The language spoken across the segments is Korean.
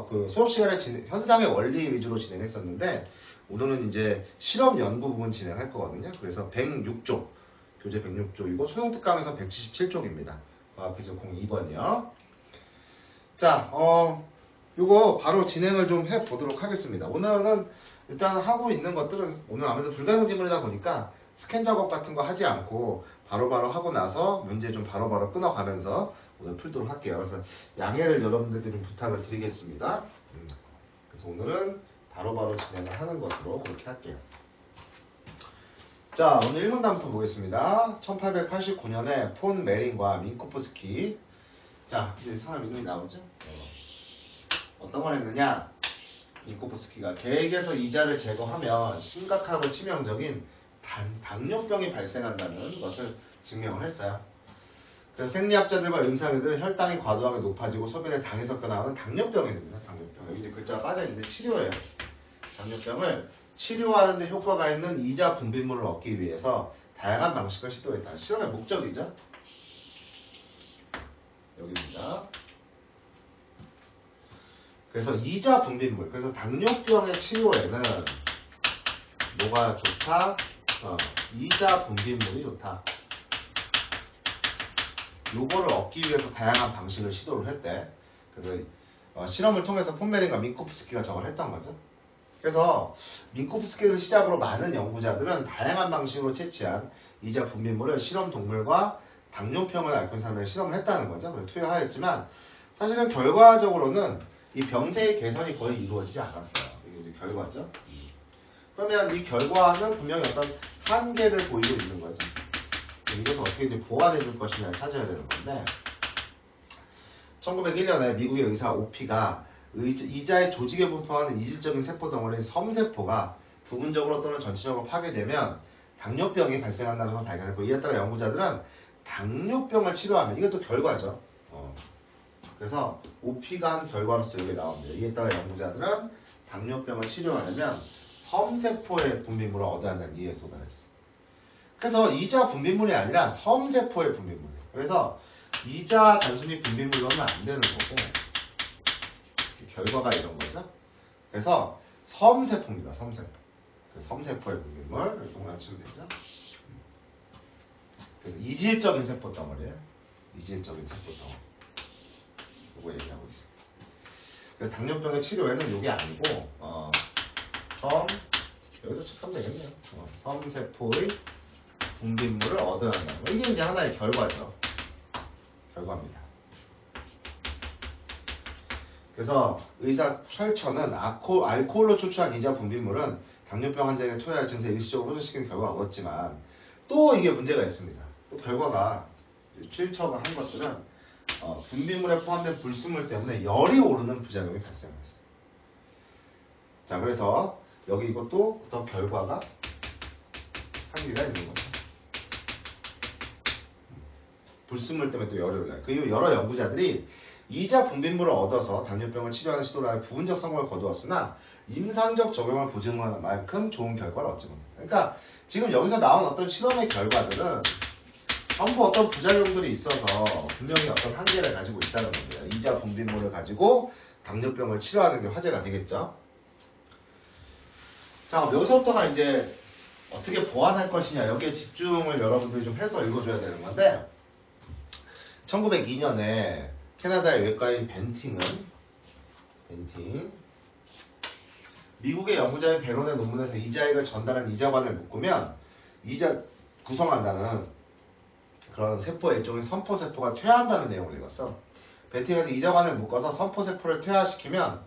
그 수업 시간에 현상의 원리 위주로 진행했었는데 오늘은 이제 실험 연구 부분 진행할 거거든요. 그래서 106쪽, 교재 106쪽이고 소형 특강에서 177쪽입니다. 과학기술 02번이요. 자, 요거 바로 진행을 좀 해보도록 하겠습니다. 오늘은 일단 하고 있는 것들은 오늘 아무래도 불가능 지문이다 보니까 스캔 작업 같은 거 하지 않고 바로바로 하고 나서 문제 좀 바로바로 끊어가면서 오늘 풀도록 할게요. 그래서 양해를 여러분들께 좀 부탁을 드리겠습니다. 그래서 오늘은 바로바로 진행을 하는 것으로 그렇게 할게요. 자, 오늘 1문단부터 보겠습니다. 1889년에 폰 메링과 민코프스키. 자, 이제 사람 이름이 나오죠? 어떤 걸 했느냐? 민코프스키가 계획에서 이자를 제거하면 심각하고 치명적인 당뇨병이 발생한다는 것을 증명을 했어요. 그래서 생리학자들과 임상의들은 혈당이 과도하게 높아지고 소변에 당이 섞여 나오는 당뇨병이 됩니다. 당뇨병. 여기 이제 글자가 빠져있는데 치료예요. 당뇨병을 치료하는 데 효과가 있는 이자 분비물을 얻기 위해서 다양한 방식을 시도했다. 실험의 목적이죠. 여기입니다. 그래서 이자 분비물, 그래서 당뇨병의 치료에는 뭐가 좋다? 이자 분비물이 좋다. 요거를 얻기 위해서 다양한 방식을 시도를 했대. 그래서 실험을 통해서 폰메링과 민코프스키가 저걸 했던 거죠. 그래서 민코프스키를 시작으로 많은 연구자들은 다양한 방식으로 채취한 이자 분비물을 실험 동물과 당뇨병을 앓고 있는 사람에게 실험을 했다는 거죠. 그래서 투여하였지만 사실은 결과적으로는 이 병세의 개선이 거의 이루어지지 않았어요. 이게 이제 결과죠. 그러면 이 결과는 분명히 어떤 한계를 보이고 있는 거죠. 이것을 어떻게 이제 보완해 줄 것이냐를 찾아야 되는 건데 1901년에 미국의 의사 오피가 이자의 조직에 분포하는 이질적인 세포 덩어리인 섬세포가 부분적으로 또는 전체적으로 파괴되면 당뇨병이 발생한다는 걸 발견했고 이에 따라 연구자들은 당뇨병을 치료하면 이것도 결과죠. 그래서 오피가 한 결과로서 여기 나옵니다. 이에 따라 연구자들은 당뇨병을 치료하려면 섬세포의 분비물을 얻어야 한다는 이해에 도달했어요. 그래서 이자 분비물이 아니라 섬세포의 분비물이에요. 그래서 이자 단순히 분비물로는 안 되는 거고 결과가 이런 거죠. 그래서 섬세포입니다. 섬세포. 그 섬세포의 분비물 이렇게 동그라치면 되죠. 그래서 이질적인 세포 덩어리예요. 이질적인 세포 덩어리. 이거 얘기하고 있어요. 그래서 당뇨병의 치료에는 이게 아니고 여기서 척하면 되겠네요. 섬세포의 분비물을 얻어야 한다는 거. 이게 이제 하나의 결과죠. 결과입니다. 그래서 의사 셜처는 알코올로 추출한 이자 분비물은 당뇨병 환자에게 토해할 증세에 일시적으로 호전시키는 결과가 얻었지만 또 이게 문제가 있습니다. 또 결과가 셜처가 한 것들은 분비물에 포함된 불순물 때문에 열이 오르는 부작용이 발생했어요. 자, 그래서 여기 이것도 어떤 결과가 한계가 있는 거죠. 불순물 때문에 또 열이 올라요. 그 이후 여러 연구자들이 이자 분비물을 얻어서 당뇨병을 치료하는 시도를 하여 부분적 성공을 거두었으나 임상적 적용을 보증한 만큼 좋은 결과를 얻지 못했다. 그러니까 지금 여기서 나온 어떤 실험의 결과들은 전부 어떤 부작용들이 있어서 분명히 어떤 한계를 가지고 있다는 겁니다. 이자 분비물을 가지고 당뇨병을 치료하는 게 화제가 되겠죠. 자, 여기서부터가 이제 어떻게 보완할 것이냐 여기에 집중을 여러분들이 좀 해서 읽어줘야 되는 건데 1902년에 캐나다의 외과인 벤팅 미국의 연구자인 베론의 논문에서 이자액을 전달한 이자관을 묶으면 구성한다는 그런 세포의 일종의 선포세포가 퇴화한다는 내용을 읽었어. 벤팅에서 이자관을 묶어서 선포세포를 퇴화시키면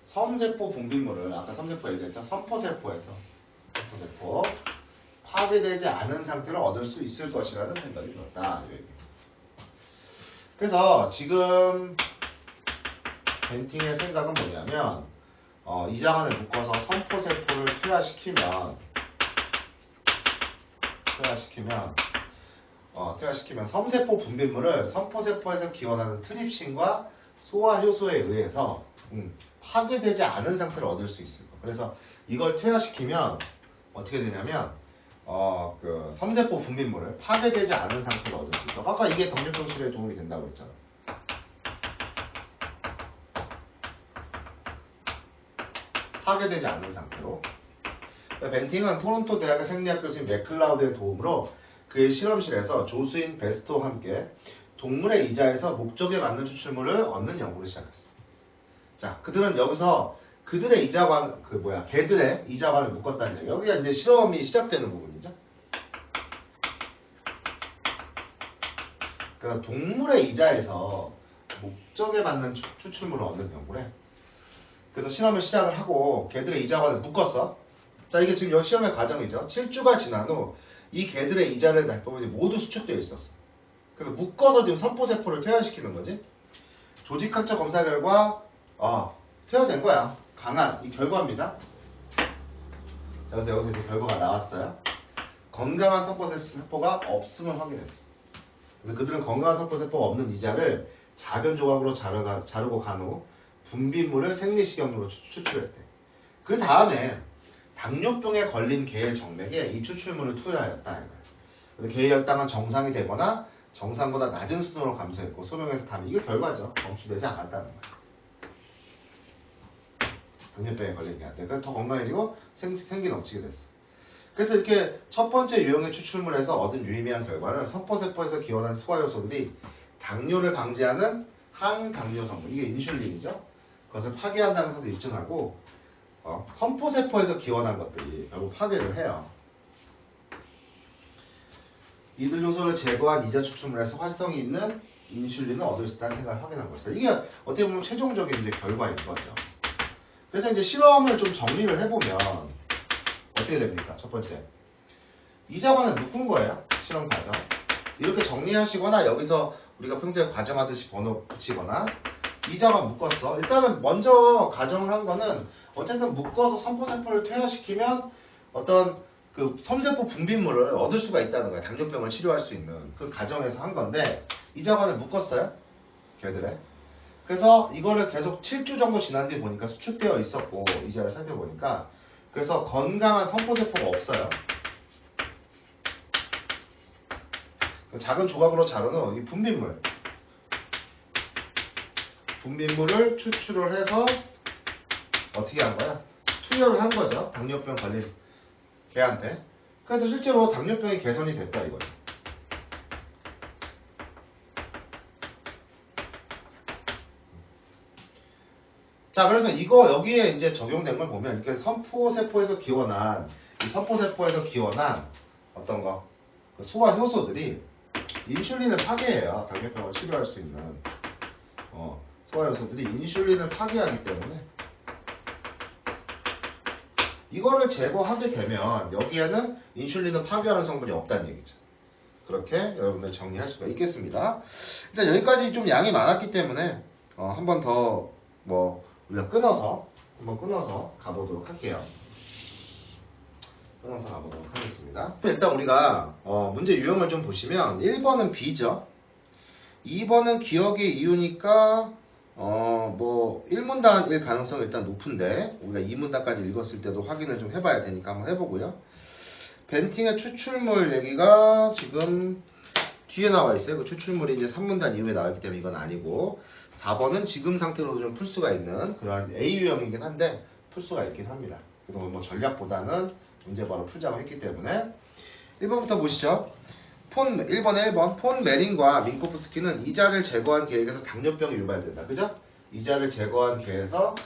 섬세포 분비물을 아까 섬세포 얘기했죠. 선포세포에서 선포세포 파괴되지 않은 상태를 얻을 수 있을 것이라는 생각이 들었다. 그래서 지금 벤팅의 생각은 뭐냐면 이자관을 묶어서 선포세포를 퇴화시키면 섬세포 분비물을 선포세포에서 기원하는 트립신과 소화효소에 의해서 파괴되지 않은 상태를 얻을 수 있을 거. 그래서 이걸 퇴화시키면 어떻게 되냐면 그 섬세포 분비물을 파괴되지 않은 상태로 얻을 수 있다. 아까 이게 당뇨병 치료에 도움이 된다고 했잖아. 파괴되지 않는 상태로. 벤팅은 토론토 대학의 생리학 교수인 맥클라우드의 도움으로 그의 실험실에서 조수인 베스토와 함께 동물의 이자에서 목적에 맞는 추출물을 얻는 연구를 시작했어. 자, 그들은 여기서 그들의 이자관, 개들의 이자관을 묶었다는 얘기예요. 여기가 이제 실험이 시작되는 부분이죠. 그러니까 동물의 이자에서 목적에 맞는 추출물을 얻는 연구래. 그래서 실험을 시작을 하고 개들의 이자관을 묶었어. 자, 이게 지금 여기 실험의 과정이죠. 7주가 지난 후 이 개들의 이자를 보면 모두 수축되어 있었어. 그래서 묶어서 지금 선포세포를 퇴화시키는 거지. 조직학적 검사 결과 퇴화된 거야. 강한 이 결과입니다. 자, 그래서 여기서 이제 결과가 나왔어요. 건강한 선포세포가 없음을 확인했어. 그래서 그들은 건강한 선포세포가 없는 이자를 작은 조각으로 자르고 간 후 분비물을 생리식염으로 추출했대. 그 다음에 당뇨병에 걸린 개의 정맥에 이 추출물을 투여하였다. 개의 혈당은 정상이 되거나 정상보다 낮은 수준으로 감소했고 소명에서 담이 이게 결과죠. 검출되지 않았다는 거예요. 당뇨병에 걸린 개한테. 그래서 더 건강해지고 생기 넘치게 됐어. 그래서 이렇게 첫 번째 유형의 추출물에서 얻은 유의미한 결과는 선포세포에서 기원한 소화효소들이 당뇨를 방지하는 항당뇨 성분, 이게 인슐린이죠. 그것을 파괴한다는 것을 입증하고 선포세포에서 기원한 것들이 결국 파괴를 해요. 이들 요소를 제거한 이자 추출물에서 활성이 있는 인슐린을 얻을 수 있다는 생각을 확인한 것이다. 이게 어떻게 보면 최종적인 이제 결과인 거죠. 그래서 이제 실험을 좀 정리를 해보면 어떻게 됩니까? 첫 번째, 이자관을 묶은 거예요. 실험 과정. 이렇게 정리하시거나 여기서 우리가 평소에 과정하듯이 번호 붙이거나 이자관 묶었어. 일단은 먼저 가정을 한 거는 어쨌든 묶어서 선포세포를 퇴화시키면 어떤 그 섬세포 분비물을 얻을 수가 있다는 거야. 당뇨병을 치료할 수 있는 그 가정에서 한 건데 이자관을 묶었어요. 걔들에. 그래서 이거를 계속 7주 정도 지난 뒤에 보니까 수축되어 있었고 이자를 살펴보니까 그래서 건강한 선포세포가 없어요. 작은 조각으로 자른 후 이 분비물을 추출을 해서 어떻게 한 거야? 투여를 한 거죠. 당뇨병 걸린 개한테. 그래서 실제로 당뇨병이 개선이 됐다 이거예요. 자, 그래서 이거 여기에 이제 적용된 걸 보면 이렇게 선포세포에서 기원한 어떤 거? 그 소화 효소들이 인슐린을 파괴해요. 당뇨병을 치료할 수 있는 소화 효소들이 인슐린을 파괴하기 때문에 이거를 제거하게 되면 여기에는 인슐린을 파괴하는 성분이 없다는 얘기죠. 그렇게 여러분들 정리할 수가 있겠습니다. 일단 여기까지 좀 양이 많았기 때문에 한 번 더 우리가 끊어서 가보도록 할게요. 끊어서 가보도록 하겠습니다. 일단 우리가 문제 유형을 좀 보시면 1번은 B죠. 2번은 기억의 이유니까 1문단일 가능성이 일단 높은데 우리가 2문단까지 읽었을 때도 확인을 좀 해봐야 되니까 한번 해보고요. 벤팅의 추출물 얘기가 지금 뒤에 나와 있어요. 그 추출물이 이제 3문단 이후에 나왔기 때문에 이건 아니고 4번은 지금 상태로도 좀 풀 수가 있는 그런 A 유형이긴 한데 풀 수가 있긴 합니다. 그동안 전략보다는 문제 바로 풀자고 했기 때문에 1번부터 보시죠. 1번 폰 메린과 민코프스키는 이자를 제거한 개에게서 당뇨병이 유발된다. 그죠? 이자를 제거한 개에서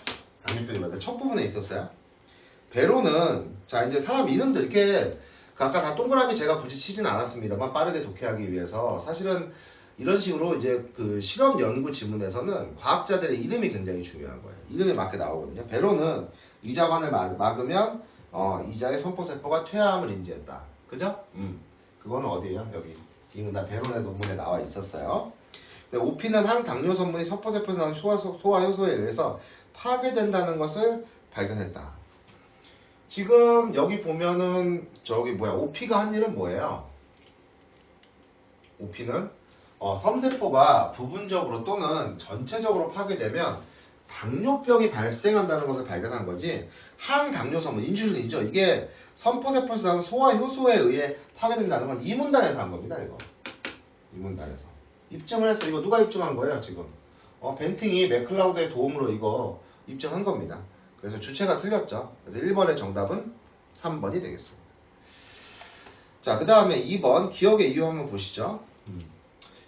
당뇨병이 유발된다. 첫 부분에 있었어요. 베로는 자 이제 사람 이름들 이렇게 아까 다 동그라미 제가 굳이 치진 않았습니다만 빠르게 독해하기 위해서 사실은 이런 식으로 이제 그 실험 연구 지문에서는 과학자들의 이름이 굉장히 중요한 거예요. 이름이 맞게 나오거든요. 베로는 이자관을 막으면 이자의 선포세포가 퇴화함을 인지했다. 그죠? 그거는 어디예요? 여기 이문단 베론의 논문에 나와 있었어요. 오피는 항당뇨 성분이 선포세포에서 나오는 소화효소에 의해서 파괴된다는 것을 발견했다. 지금 여기 보면은 오피가 한 일은 뭐예요? 오피는 섬세포가 부분적으로 또는 전체적으로 파괴되면 당뇨병이 발생한다는 것을 발견한 거지 항당뇨 성분, 인슐린이죠. 이게 선포세포에서 나오는 소화효소에 의해 파괴된다는 건 이 문단에서 한 겁니다. 이거 이 문단에서 입증을 했어. 이거 누가 입증한 거예요 지금? 벤팅이 맥클라우드의 도움으로 이거 입증한 겁니다. 그래서 주체가 틀렸죠. 그래서 1번의 정답은 3번이 되겠습니다. 자, 그 다음에 2번 기억의 이유 한번 보시죠.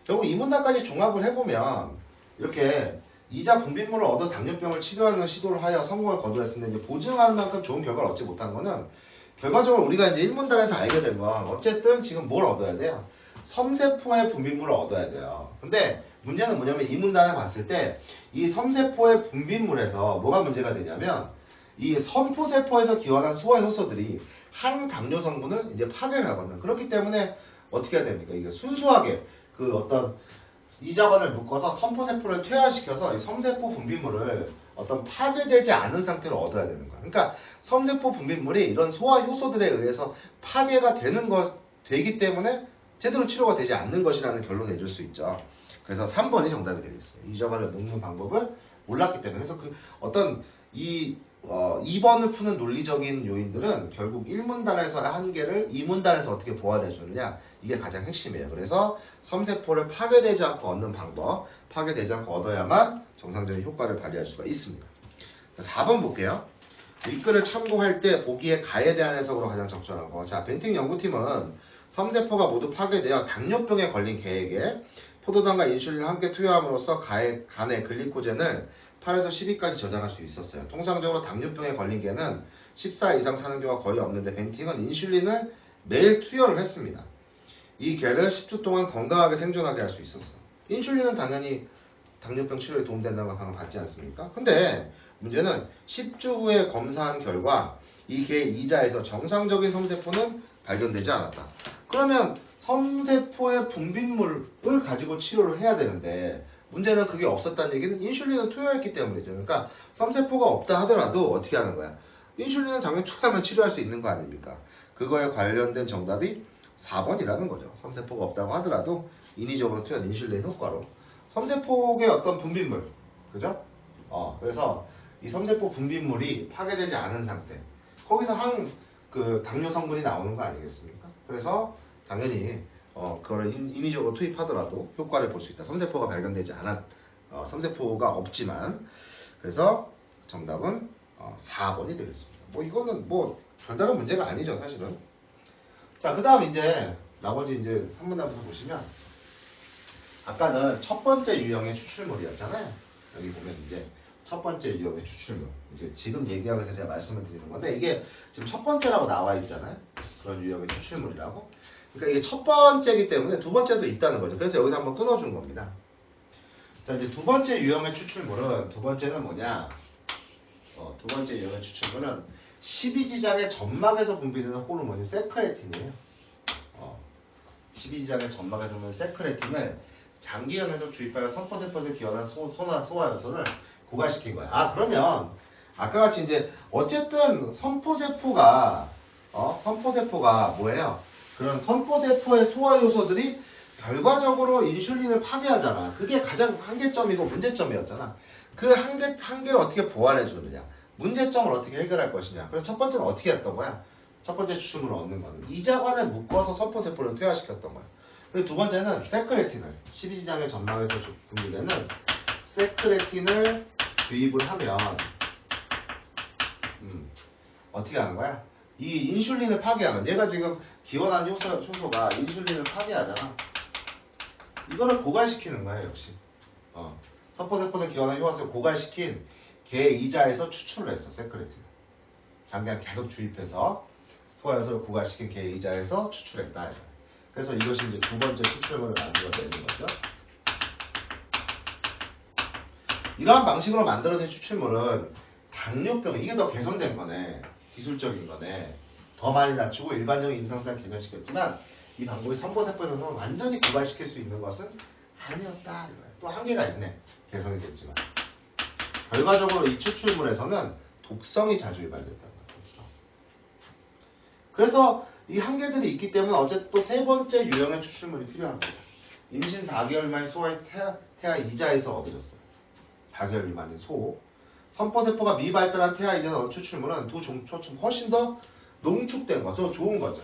결국 이 문단까지 종합을 해보면 이렇게 이자 분비물을 얻어 당뇨병을 치료하는 시도를 하여 성공을 거두었는데 이제 보증할 만큼 좋은 결과를 얻지 못한 거는 결과적으로 우리가 이제 1문단에서 알게 된 건 어쨌든 지금 뭘 얻어야 돼요? 섬세포의 분비물을 얻어야 돼요. 근데 문제는 뭐냐면 이 문단을 봤을 때 이 섬세포의 분비물에서 뭐가 문제가 되냐면 이 선포세포에서 기원한 소화 효소들이 항당뇨 성분을 이제 파괴를 하거든요. 그렇기 때문에 어떻게 해야 됩니까? 이게 순수하게 그 어떤 이자관을 묶어서 선포세포를 퇴화시켜서 이 섬세포 분비물을 어떤 파괴되지 않은 상태로 얻어야 되는 거야. 그러니까 섬세포 분비물이 이런 소화 효소들에 의해서 파괴가 되기 때문에 제대로 치료가 되지 않는 것이라는 결론을 내줄 수 있죠. 그래서 3번이 정답이 되겠습니다. 이자관을 묶는 방법을 몰랐기 때문에. 그래서 그 어떤 2번을 푸는 논리적인 요인들은 결국 1문단에서 한계를 2문단에서 어떻게 보완해 주느냐, 이게 가장 핵심이에요. 그래서 섬세포를 파괴되지 않고 얻는 방법, 파괴되지 않고 얻어야만 정상적인 효과를 발휘할 수가 있습니다. 4번 볼게요. 윗글을 참고할 때 보기에 가에 대한 해석으로 가장 적절한 거. 자, 벤팅 연구팀은 섬세포가 모두 파괴되어 당뇨병에 걸린 개에게 포도당과 인슐린을 함께 투여함으로써 간의 글리코젠을 8에서 12까지 저장할 수 있었어요. 통상적으로 당뇨병에 걸린 개는 14일 이상 사는 경우가 거의 없는데 벤팅은 인슐린을 매일 투여를 했습니다. 이 개를 10주 동안 건강하게 생존하게 할 수 있었어요. 인슐린은 당연히 당뇨병 치료에 도움된다는 걸 방금 봤지 않습니까? 근데 문제는 10주 후에 검사한 결과 이 개 이자에서 정상적인 섬세포는 발견되지 않았다. 그러면 섬세포의 분비물을 가지고 치료를 해야 되는데 문제는 그게 없었다는 얘기는 인슐린을 투여했기 때문이죠. 그러니까 섬세포가 없다 하더라도 어떻게 하는 거야? 인슐린은 당연히 투여하면 치료할 수 있는 거 아닙니까? 그거에 관련된 정답이 4번이라는 거죠. 섬세포가 없다고 하더라도 인위적으로 투여한 인슐린 효과로 섬세포의 어떤 분비물, 그죠? 그래서 이 섬세포 분비물이 파괴되지 않은 상태, 거기서 당뇨 성분이 나오는 거 아니겠습니까? 그래서 당연히 그걸 인위적으로 투입하더라도 효과를 볼 수 있다. 섬세포가 발견되지 섬세포가 없지만. 그래서 정답은 4번이 되겠습니다. 뭐 이거는 뭐 별다른 문제가 아니죠, 사실은. 자, 그 다음 이제 나머지 이제 3문단부터 보시면 아까는 첫 번째 유형의 추출물이었잖아요. 여기 보면 이제 첫 번째 유형의 추출물. 이제 지금 얘기하면서 제가 말씀을 드리는 건데 이게 지금 첫 번째라고 나와 있잖아요. 그런 유형의 추출물이라고. 그러니까 이게 첫 번째이기 때문에 두 번째도 있다는 거죠. 그래서 여기서 한번 끊어준 겁니다. 자, 이제 두 번째 유형의 추출물은, 두 번째는 뭐냐? 두 번째 유형의 추출물은 12지장의 점막에서 분비되는 호르몬이 세크레틴이에요. 12지장의 점막에서 분비되는 세크레틴을 장기형에서 주입하여 선포세포에서 기원한 소화효소를 고갈시킨 거야. 그러면 아까 같이 이제 어쨌든 선포세포가 뭐예요? 그런 선포세포의 소화효소들이 결과적으로 인슐린을 파괴하잖아. 그게 가장 한계점이고 문제점이었잖아. 그 한계를 어떻게 보완해 주느냐, 문제점을 어떻게 해결할 것이냐. 그래서 첫 번째는 어떻게 했던 거야? 첫 번째 추출물을 얻는 거는 이자관에 묶어서 선포세포를 퇴화시켰던 거야. 그리고 두 번째는 세크레틴을, 12지장의 점막에서 분비되는 세크레틴을 주입을 하면 어떻게 하는 거야? 이 인슐린을 파괴하는, 얘가 지금 기원한 효소가 인슐린을 파괴하잖아. 이거를 고갈시키는 거야, 역시. 선포세포는 기원한 효소를 고갈시킨 개 이자에서 추출을 했어, 세크레틴을. 장기간 계속 주입해서 소화효소를 고갈시킨 개 이자에서 추출했다. 그래서 이것이 이제 두 번째 추출물을 만들어내는 거죠. 이러한 방식으로 만들어진 추출물은 당뇨병, 이게 더 개선된 거네. 기술적인 거네. 더 많이 낮추고 일반적인 임상상 개선시켰지만 이 방법이 선포세포에서는 완전히 고갈시킬 수 있는 것은 아니었다. 또 한계가 있네. 개선이 됐지만. 결과적으로 이 추출물에서는 독성이 자주 유발됐다는 거야. 독성. 그래서 이 한계들이 있기 때문에 어쨌든 또 세 번째 유형의 추출물이 필요한 거죠. 임신 4개월 만에 소의 태아 이자에서 얻어졌어요. 4개월 미만인 소. 선포세포가 미발달한 태아 이자에서 얻은 추출물은 두 종초처럼 훨씬 더 농축된 거죠. 좋은 거죠.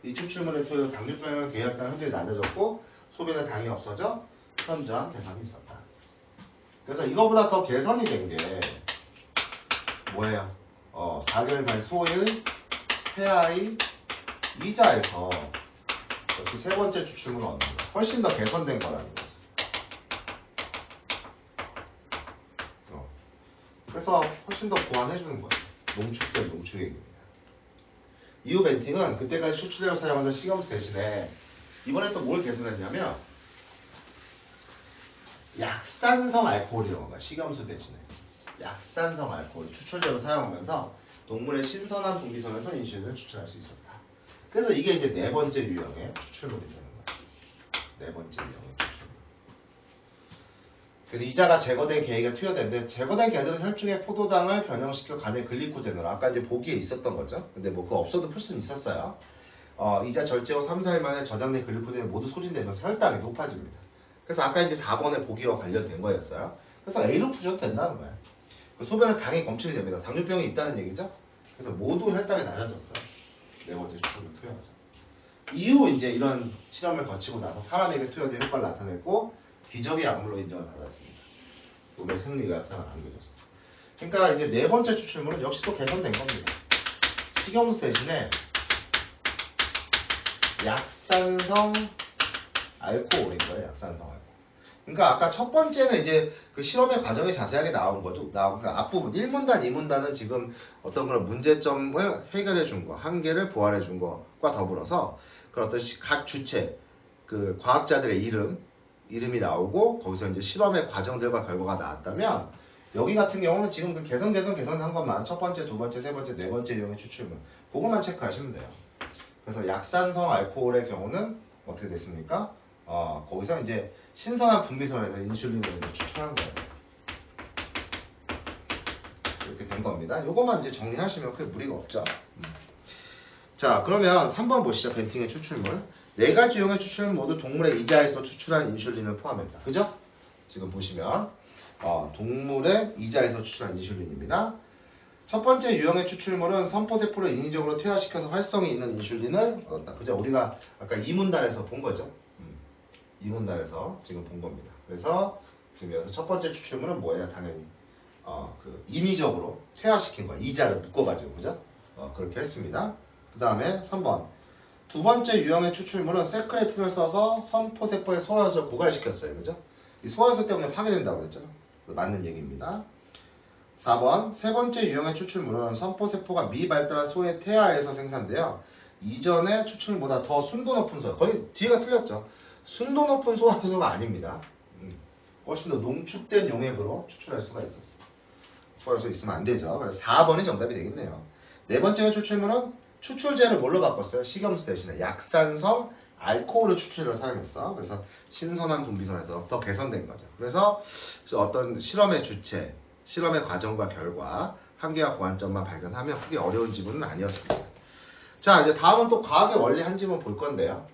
이 추출물의 토요 당뇨병을 계약한 현저히 낮아졌고 소변에 당이 없어져 현저한 개선이 있었다. 그래서 이거보다 더 개선이 된 게 뭐예요? 4개월간 소일, 폐하의, 이자에서 역시 세 번째 추출물을 얻는 거예요. 훨씬 더 개선된 거라는 거죠. 그래서 훨씬 더 보완해주는 거예요. 농축된 농축액입니다. 이후 벤팅은 그때까지 추출제로 사용하던 식염수 대신에 이번에 또 뭘 개선했냐면 약산성 알코올이라는 거예요. 식염수 대신에 약산성 알코올 추출제로 사용하면서 동물의 신선한 분비선에서 인슐린을 추출할 수 있었다. 그래서 이게 이제 네 번째 유형의 추출물이 되는 거죠. 네 번째 유형의 추출물. 그래서 이자가 제거된 계획에 투여되는데 제거된 개들은 혈중에 포도당을 변형시켜 간의 글리코젠으로 아까 이제 보기에 있었던 거죠. 근데 뭐 그거 없어도 풀 수는 있었어요. 이자 절제 후 3, 4일 만에 저장된 글리코젠이 모두 소진되면서 혈당이 높아집니다. 그래서 아까 이제 4번의 보기와 관련된 거였어요. 그래서 A로 푸셔도 된다는 거예요. 소변은 당이 검출이 됩니다. 당뇨병이 있다는 얘기죠. 그래서 모두 혈당이 낮아졌어요. 네 번째 추출물 투여하죠. 이후 이제 이런 실험을 거치고 나서 사람에게 투여된 효과를 나타냈고 기적의 약물로 인정을 받았습니다. 몸의 생리의학상을 안겨줬어요. 그러니까 이제 네 번째 추출물은 역시 또 개선된 겁니다. 식염수 대신에 약산성 알코올인 거예요. 약산성 알코올. 그러니까 아까 첫 번째는 이제 그 실험의 과정이 자세하게 나온 거죠. 그러니까 앞부분 1문단, 2문단은 지금 어떤 그런 문제점을 해결해 준 거, 한계를 보완해 준 것과 더불어서 그런 어떤 각 주체, 그 과학자들의 이름이 나오고 거기서 이제 실험의 과정들과 결과가 나왔다면 여기 같은 경우는 지금 그 개선한 것만 첫 번째, 두 번째, 세 번째, 네 번째 유형의 추출물 그것만 체크하시면 돼요. 그래서 약산성 알코올의 경우는 어떻게 됐습니까? 거기서 이제 신선한 분비선에서 인슐린을 추출한 거예요. 이렇게 된 겁니다. 요것만 이제 정리하시면 크게 무리가 없죠. 자, 그러면 3번 보시죠. 벤팅의 추출물. 네 가지 유형의 추출물 모두 동물의 이자에서 추출한 인슐린을 포함했다. 그죠? 지금 보시면 동물의 이자에서 추출한 인슐린입니다. 첫 번째 유형의 추출물은 선포세포를 인위적으로 퇴화시켜서 활성이 있는 인슐린을 얻었다. 그죠? 우리가 아까 이문단에서 본 거죠. 이문단에서 지금 본 겁니다. 그래서 지금 여기서 첫 번째 추출물은 뭐예요? 당연히 그 인위적으로 퇴화시킨 거예요. 이자를 묶어가지고 그죠? 그렇게 했습니다. 그 다음에 3번 두 번째 유형의 추출물은 세크레틴을 써서 선포세포의 소화효소를 고갈시켰어요. 그죠? 이 소화효소 때문에 파괴된다고 그랬죠? 맞는 얘기입니다. 4번 세 번째 유형의 추출물은 선포세포가 미발달한 소의 태아에서 생산되어 이전의 추출물보다 더 순도 높은 소화, 거의 뒤가 틀렸죠. 순도 높은 소화효소가 아닙니다. 훨씬 더 농축된 용액으로 추출할 수가 있었어요. 소화효소 있으면 안 되죠. 그래서 4번이 정답이 되겠네요. 네 번째 추출물은 추출제를 뭘로 바꿨어요? 식염수 대신에 약산성 알코올을 추출제로 사용했어. 그래서 신선한 분비선에서 더 개선된 거죠. 그래서 어떤 실험의 주체, 실험의 과정과 결과, 한계와 보완점만 발견하면 크게 어려운 지문은 아니었습니다. 자, 이제 다음은 또 과학의 원리 한 지문 볼 건데요.